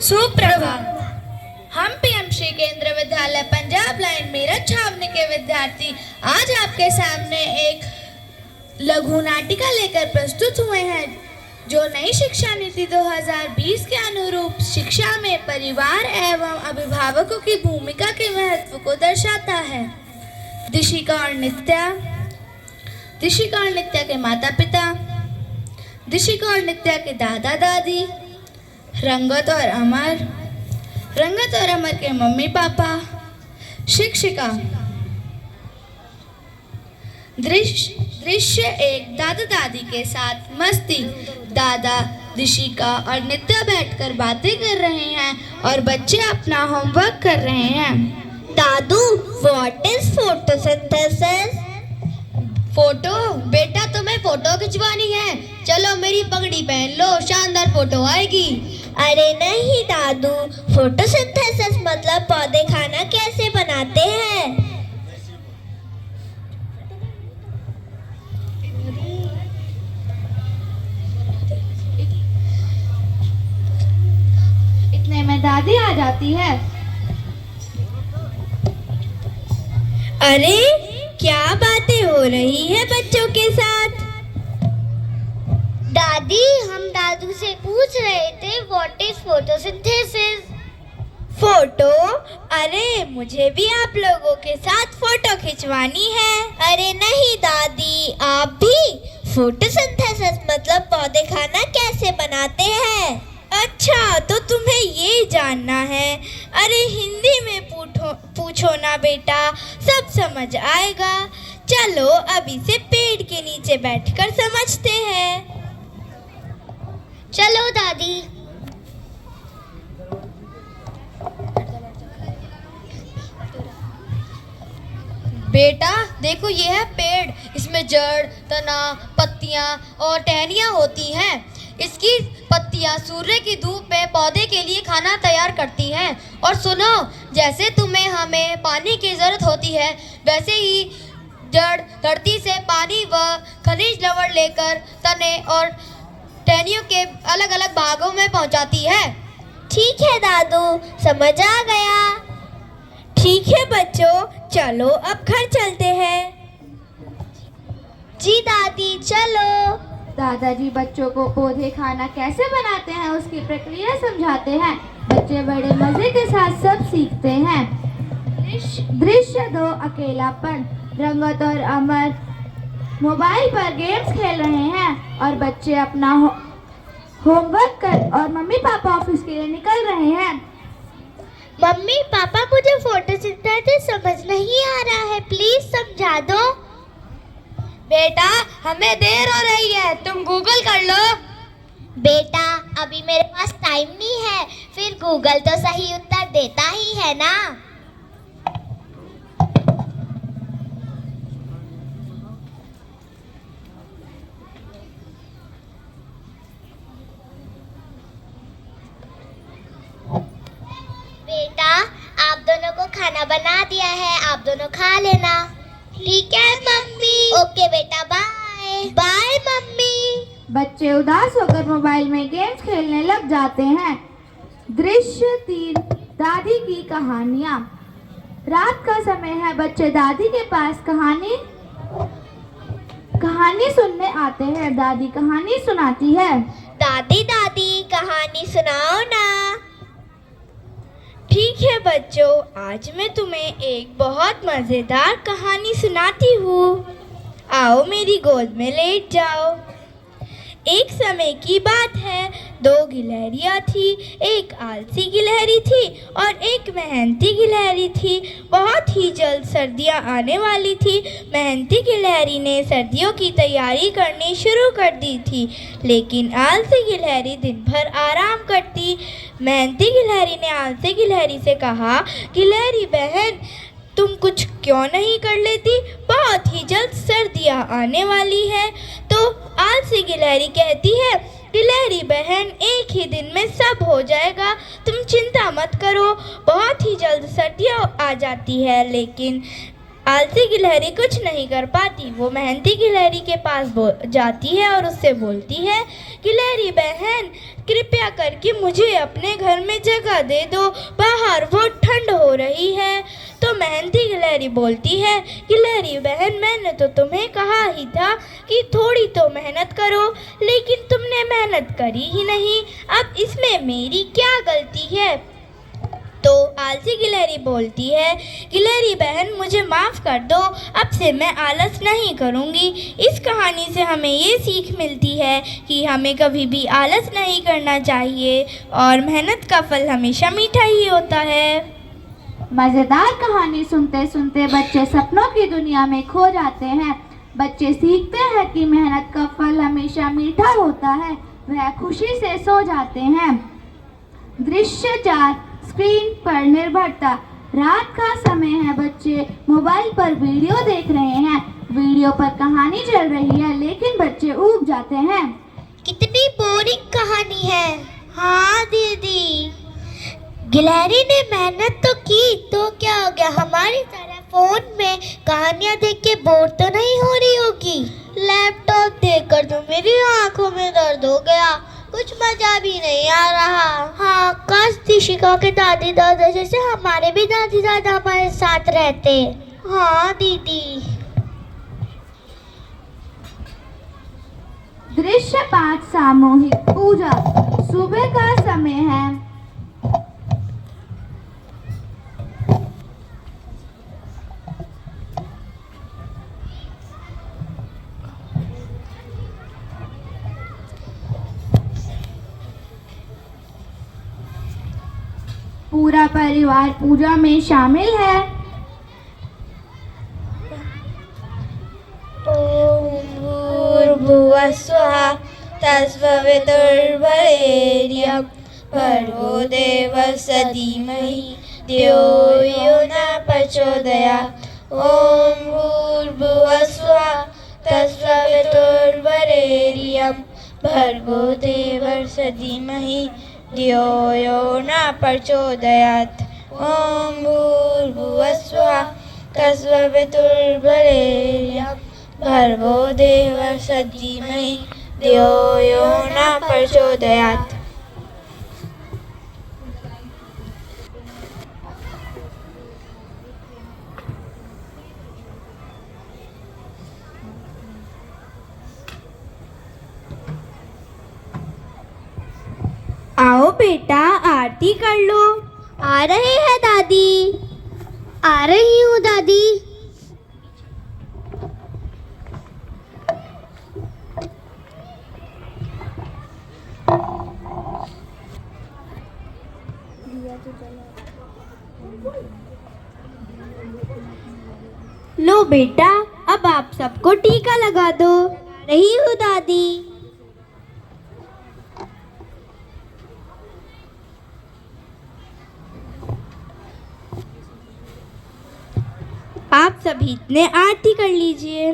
सुप्रभात। हम पीएमश्री केंद्र विद्यालय पंजाब लाइन मेरठ छावनी के विद्यार्थी आज आपके सामने एक लघु नाटिका लेकर प्रस्तुत हुए हैं जो नई शिक्षा नीति 2020 के अनुरूप शिक्षा में परिवार एवं अभिभावकों की भूमिका के महत्व को दर्शाता है। दिशिका और नित्या के माता पिता, दिशिका और नित्या के दादा दादी, रंगत और अमर के मम्मी पापा, शिक्षिका। दृश्य एक दादा दादी के साथ मस्ती। दादा, दिशिका और नित्या बैठकर बातें कर रहे हैं और बच्चे अपना होमवर्क कर रहे हैं। दादू, व्हाट इज फोटोसिंथेसिस? फोटो? बेटा तुम्हें फोटो खिंचवानी है? चलो मेरी पगड़ी पहन लो, शानदार फोटो आएगी। अरे नहीं दादू, फोटोसिंथेसिस मतलब पौधे खाना कैसे बनाते हैं। इतने में दादी आ जाती है। अरे क्या बातें हो रही है बच्चों के साथ? दादी, हम दादू से पूछ रहे थे व्हाट इज फोटोसिंथेसिस। फोटो? अरे मुझे भी आप लोगों के साथ फोटो खिंचवानी है। अरे नहीं दादी, आप भी। फोटोसिंथेसिस मतलब पौधे खाना कैसे बनाते हैं। अच्छा, तो तुम्हें ये जानना है। अरे हिंदी में पूछो ना बेटा, सब समझ आएगा। चलो अभी से पेड़ के नीचे बैठकर समझते हैं। चलो दादी। बेटा देखो, ये है पेड़। इसमें जड़, तना, पत्तियां और टहनियां होती हैं। इसकी पत्तियां सूर्य की धूप में पौधे के लिए खाना तैयार करती हैं। और सुनो, जैसे तुम्हें हमें पानी की जरूरत होती है, वैसे ही जड़ धरती से पानी व खनिज लवण लेकर तने और टहनियों के अलग अलग भागों में पहुंचाती है। ठीक है दादू, समझ आ गया। ठीक है बच्चों, चलो अब घर चलते हैं। जी दादी, चलो। दादाजी बच्चों को पौधे खाना कैसे बनाते हैं उसकी प्रक्रिया समझाते हैं। बच्चे बड़े मजे के साथ सब सीखते हैं। दृश्य 2, अकेलापन। रंगत और अमर मोबाइल पर गेम्स खेल रहे हैं और बच्चे अपना होमवर्क कर और मम्मी पापा ऑफिस के लिए निकल रहे हैं। मम्मी पापा, मुझे फोटोसिंथेसिस समझ नहीं आ रहा है, प्लीज समझा दो। बेटा हमें देर हो रही है, तुम गूगल कर लो। बेटा अभी मेरे पास टाइम नहीं है, फिर गूगल तो सही उत्तर देता ही है ना। बेटा आप दोनों को खाना बना दिया है, आप दोनों खा लेना। ठीक है मम्मी। ओके बेटा, बाय बाय मम्मी। बच्चे उदास होकर मोबाइल में गेम्स खेलने लग जाते हैं। दृश्य 3, दादी की कहानियाँ। रात का समय है, बच्चे दादी के पास कहानी सुनने आते हैं। दादी कहानी सुनाती है। दादी दादी, कहानी सुनाओ ना। ठीक है बच्चों, आज मैं तुम्हें एक बहुत मजेदार कहानी सुनाती हूँ। आओ मेरी गोद में लेट जाओ। एक समय की बात है, 2 गिलहरियाँ थी। एक आलसी गिलहरी थी और एक मेहनती गिलहरी थी। बहुत ही जल्द सर्दियाँ आने वाली थी। मेहनती गिलहरी ने सर्दियों की तैयारी करनी शुरू कर दी थी, लेकिन आलसी गिलहरी दिन भर आराम करती। मेहनती गिलहरी ने आलसी गिलहरी से कहा, गिलहरी बहन, तुम कुछ क्यों नहीं कर लेती? बहुत ही जल्द सर्दियाँ आने वाली है। तो आलसी गिलहरी कहती है, गिलहरी बहन, एक ही दिन में सब हो जाएगा, तुम चिंता मत करो, बहुत ही जल्द सर्दियाँ आ जाती है। लेकिन आलसी गिलहरी कुछ नहीं कर पाती। वो मेहनती गिलहरी के पास जाती है और उससे बोलती है, गिलहरी बहन कृपया करके मुझे अपने घर में जगह दे दो, बाहर बहुत ठंड हो रही है। तो मेहनती गिलहरी बोलती है, गिलहरी बहन मैंने तो तुम्हें कहा ही था कि थोड़ी तो मेहनत करो, लेकिन तुमने मेहनत करी ही नहीं, अब इसमें मेरी क्या गलती है। तो आलसी गिलहरी बोलती है, गिलहरी बहन मुझे माफ़ कर दो, अब से मैं आलस नहीं करूँगी। इस कहानी से हमें ये सीख मिलती है कि हमें कभी भी आलस नहीं करना चाहिए और मेहनत का फल हमेशा मीठा ही होता है। मज़ेदार कहानी सुनते सुनते बच्चे सपनों की दुनिया में खो जाते हैं। बच्चे सीखते हैं कि मेहनत का फल हमेशा मीठा होता है। वह खुशी से सो जाते हैं। दृश्य 4, स्क्रीन पर निर्भरता। रात का समय है, बच्चे मोबाइल पर वीडियो देख रहे हैं। वीडियो पर कहानी चल रही है, लेकिन बच्चे ऊब जाते हैं। कितनी बोरिंग कहानी है। हाँ दीदी, गिलहरी ने मेहनत तो की, तो क्या हो गया, हमारी तरह फोन में कहानियां देख के बोर तो नहीं हो रही होगी। लैपटॉप देखकर तो मेरी आंखों में दर्द हो गया, कुछ मजा भी नहीं आ रहा। हाँ, काश दिशिका के दादी दादा जैसे हमारे भी दादी दादा हमारे साथ रहते। हाँ दीदी। दृश्य 5, सामूहिक पूजा। सुबह का समय है। पूरा परिवार पूजा में शामिल है। ओम भूर्भुवः स्वः तत्सवितुर्वरेण्यं भर्गो देवस्य धीमहि धियो यो न प्रचोदयात्। ओम भूर्भुवः स्वः तत्सवितुर्वरेण्यं भर्गो देवस्य धीमहि धियो यो न प्रचोदयात्। ओम भूर्भुवः स्वः तत्सवितुर्वरेण्यं भर्गो देवस्य धीमहि धियो यो न प्रचोदयात्। आओ बेटा आरती कर लो। आ रहे हैं दादी। आ रही हूँ दादी। लो बेटा, अब आप सबको टीका लगा दो। रही हूँ दादी। आप सभी ने आरती कर लीजिए।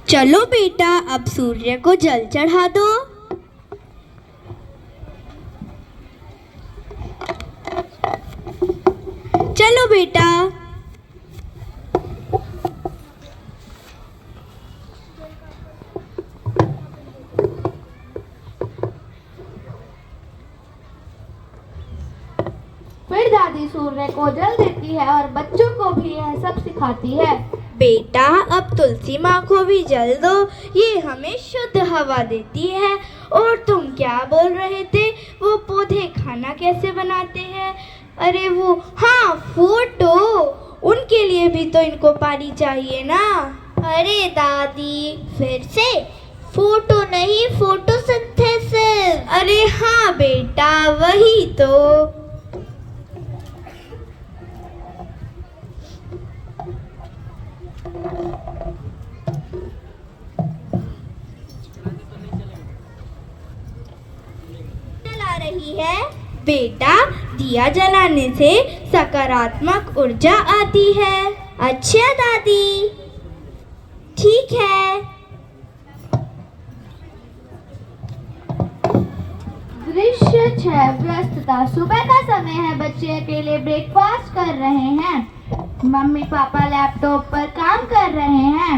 चलो बेटा, अब सूर्य को जल चढ़ा दो। चलो बेटा। फिर दादी सूर्य को जल देती है और बच्चों को भी यह सब सिखाती है। बेटा, अब तुलसी माँ को भी जल दो, ये हमें शुद्ध हवा देती है। और तुम क्या बोल रहे थे, वो पौधे खाना कैसे बनाते हैं? अरे वो, हाँ, फोटो, उनके लिए भी तो इनको पानी चाहिए ना। अरे दादी, फिर से फोटो नहीं, फोटोसिंथेसिस। अरे हाँ बेटा, वही तो। जला रही है बेटा, दिया जलाने से सकारात्मक ऊर्जा आती है। अच्छा दादी। ठीक है। दृश्य 6 व्यस्तता। सुबह का समय है, बच्चे अकेले ब्रेकफास्ट कर रहे हैं। मम्मी पापा लैपटॉप पर काम कर रहे हैं।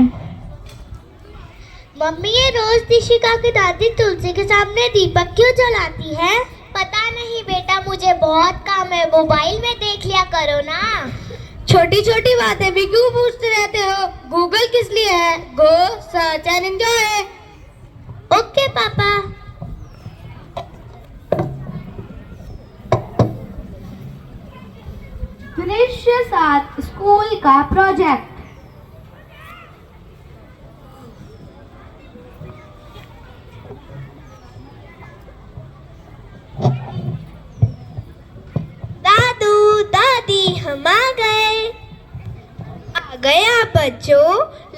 मम्मी ये रोज दिशिका की दादी तुलसी के सामने दीपक क्यों जलाती है? पता नहीं बेटा, मुझे बहुत काम है, मोबाइल में देख लिया करो ना। छोटी छोटी बातें भी क्यों पूछते रहते हो? गूगल किस लिए है? Go search and enjoy. Okay पापा। दृश्य 7 स्कूल का प्रोजेक्ट। दादू दादी हम आ गए। आ गए आप बच्चों,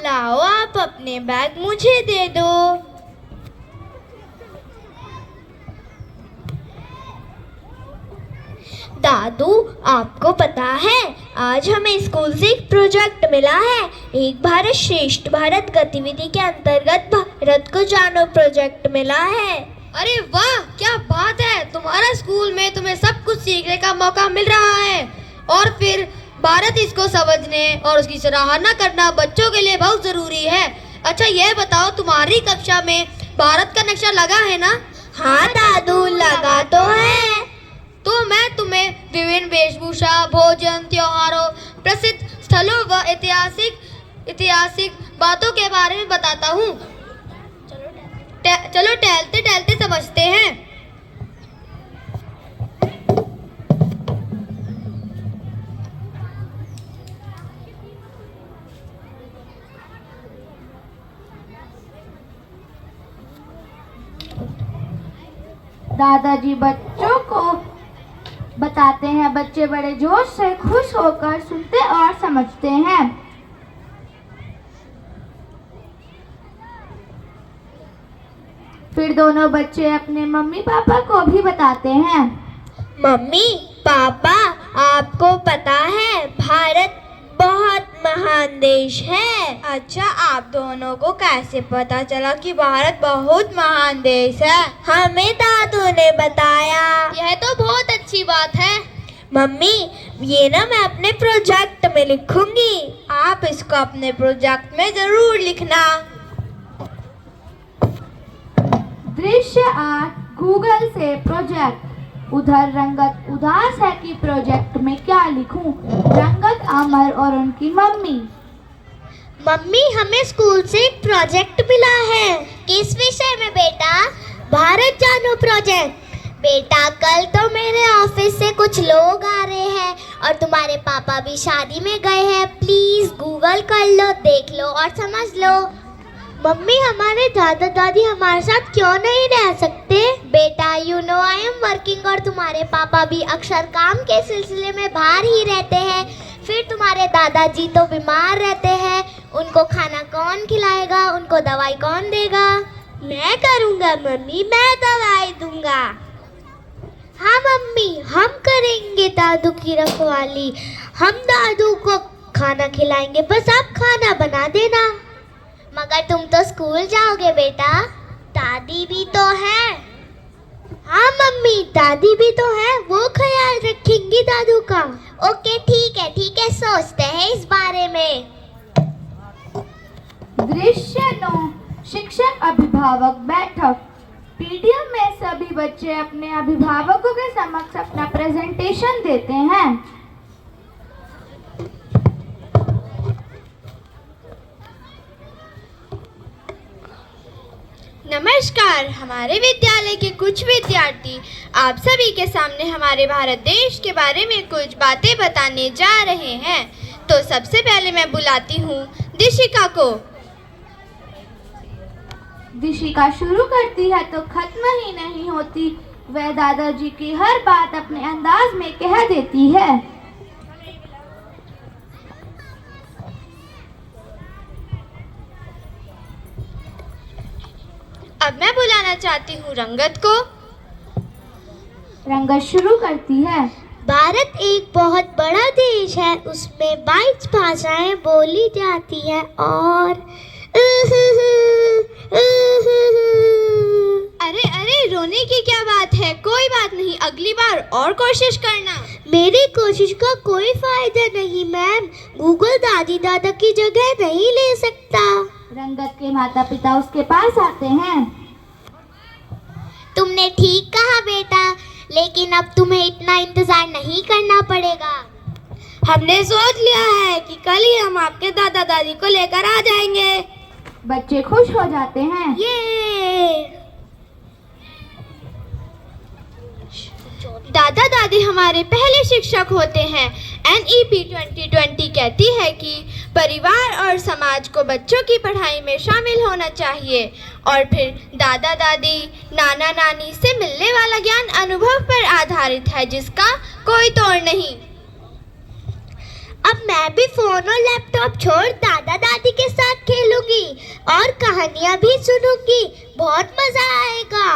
लाओ आप अपने बैग मुझे दे दो। दादू आपको पता है आज हमें स्कूल से एक प्रोजेक्ट मिला है। एक भारत श्रेष्ठ भारत गतिविधि के अंतर्गत भारत को जानो प्रोजेक्ट मिला है। अरे वाह, क्या बात है! तुम्हारा स्कूल में तुम्हें सब कुछ सीखने का मौका मिल रहा है और फिर भारत इसको समझने और उसकी सराहना करना बच्चों के लिए बहुत जरूरी है। अच्छा यह बताओ, तुम्हारी कक्षा में भारत का नक्शा लगा है ना? हाँ दादू, लगा तो है। तो मैं तुम्हें विभिन्न वेशभूषा, भोजन, त्योहारों, प्रसिद्ध स्थलों व ऐतिहासिक बातों के बारे में बताता हूँ। चलो टहलते टहलते समझते हैं। दादाजी बच्चों को बताते हैं। बच्चे बड़े जोश से खुश होकर सुनते और समझते हैं। फिर दोनों बच्चे अपने मम्मी पापा को भी बताते हैं। मम्मी पापा, आपको पता है भारत बहुत महान देश है। अच्छा, आप दोनों को कैसे पता चला कि भारत बहुत महान देश है? हमें दादू ने बताया। यह तो बहुत अच्छी बात है। मम्मी, ये ना मैं अपने प्रोजेक्ट में लिखूंगी। आप इसको अपने प्रोजेक्ट में जरूर लिखना। दृश्य 8 गूगल से प्रोजेक्ट। उधर रंगत उदास है कि प्रोजेक्ट में क्या लिखूं। रंगत, अमर और उनकी मम्मी। मम्मी हमें स्कूल से एक प्रोजेक्ट मिला है। किस विषय में बेटा? भारत जानो प्रोजेक्ट। बेटा कल तो मेरे ऑफिस से कुछ लोग आ रहे हैं और तुम्हारे पापा भी शादी में गए हैं। प्लीज गूगल कर लो, देख लो और समझ लो। मम्मी हमारे दादा दादी हमारे साथ क्यों नहीं रह सकते? बेटा you know I am working और तुम्हारे पापा भी अक्सर काम के सिलसिले में बाहर ही रहते हैं। फिर तुम्हारे दादाजी तो बीमार रहते हैं, उनको खाना कौन खिलाएगा, उनको दवाई कौन देगा? मैं करूँगा मम्मी, मैं दवाई दूंगा। हाँ मम्मी, हम करेंगे दादू की रखवाली। हम दादू को खाना खिलाएंगे, बस आप खाना बना देना। मगर तुम तो स्कूल जाओगे बेटा। दादी भी तो है। हाँ मम्मी, दादी भी तो है, वो ख्याल रखेंगी दादू का। ओके ठीक है, सोचते हैं इस बारे में। दृश्य 9 शिक्षक अभिभावक बैठक। पीडीएफ में सभी बच्चे अपने अभिभावकों के समक्ष अपना प्रेजेंटेशन देते हैं। नमस्कार, हमारे विद्यालय के कुछ विद्यार्थी आप सभी के सामने हमारे भारत देश के बारे में कुछ बातें बताने जा रहे हैं। तो सबसे पहले मैं बुलाती हूँ दिशिका को। दिशिका शुरू करती है तो खत्म ही नहीं होती। वह दादाजी की हर बात अपने अंदाज में कह देती है। अब मैं बुलाना चाहती हूँ रंगत को। रंगत शुरू करती है। भारत एक बहुत बड़ा देश है, उसमें 22 भाषाएं बोली जाती हैं और अरे रोने की क्या बात है, कोई बात नहीं, अगली बार और कोशिश करना। मेरी कोशिश का कोई फायदा नहीं मैम, गूगल दादी दादा की जगह नहीं ले सकता। रंगत के माता पिता उसके पास आते हैं। तुमने ठीक कहा बेटा, लेकिन अब तुम्हें इतना इंतजार नहीं करना पड़ेगा। हमने सोच लिया है कि कल ही हम आपके दादा दादी को लेकर आ जाएंगे। बच्चे खुश हो जाते हैं। ये दादा दादी हमारे पहले शिक्षक होते हैं। NEP 2020 कहती है कि परिवार और समाज को बच्चों की पढ़ाई में शामिल होना चाहिए, और फिर दादा दादी नाना नानी से मिलने वाला ज्ञान अनुभव पर आधारित है, जिसका कोई तोड़ नहीं। अब मैं भी फोन और लैपटॉप छोड़ दादा दादी के साथ खेलूंगी और कहानियां भी सुनूंगी, बहुत मजा आएगा।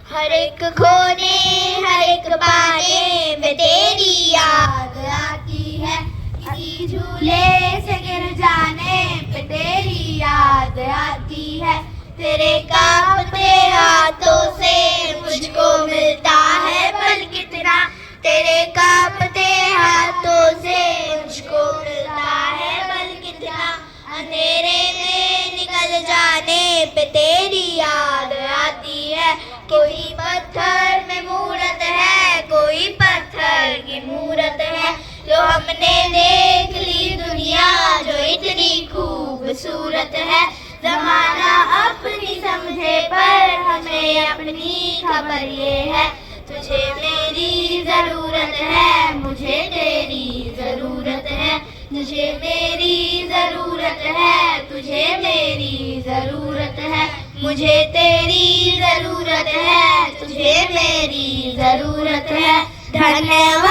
हर एक कोने हर एक बाने में तेरी याद आती है, किसी झूले से गिर जाने पे तेरी याद आती है, तेरे कांपते हाथों से मुझको मिलता है पल कितना, तेरे कांपते हाथों से मुझको मिलता है पल कितना, अंधेरे में निकल जाने पे तेरी याद आती है, कोई पत्थर में मूरत है, कोई पत्थर की मूरत है, जो हमने देख ली दुनिया जो इतनी खूबसूरत है, जमाना अपनी समझे पर हमें अपनी खबर ये है, तुझे मेरी जरूरत है, मुझे तेरी जरूरत है, तुझे मेरी जरूरत है, तुझे मेरी जरूरत है, मुझे तेरी जरूरत है, तुझे मेरी जरूरत है। धन्यवाद।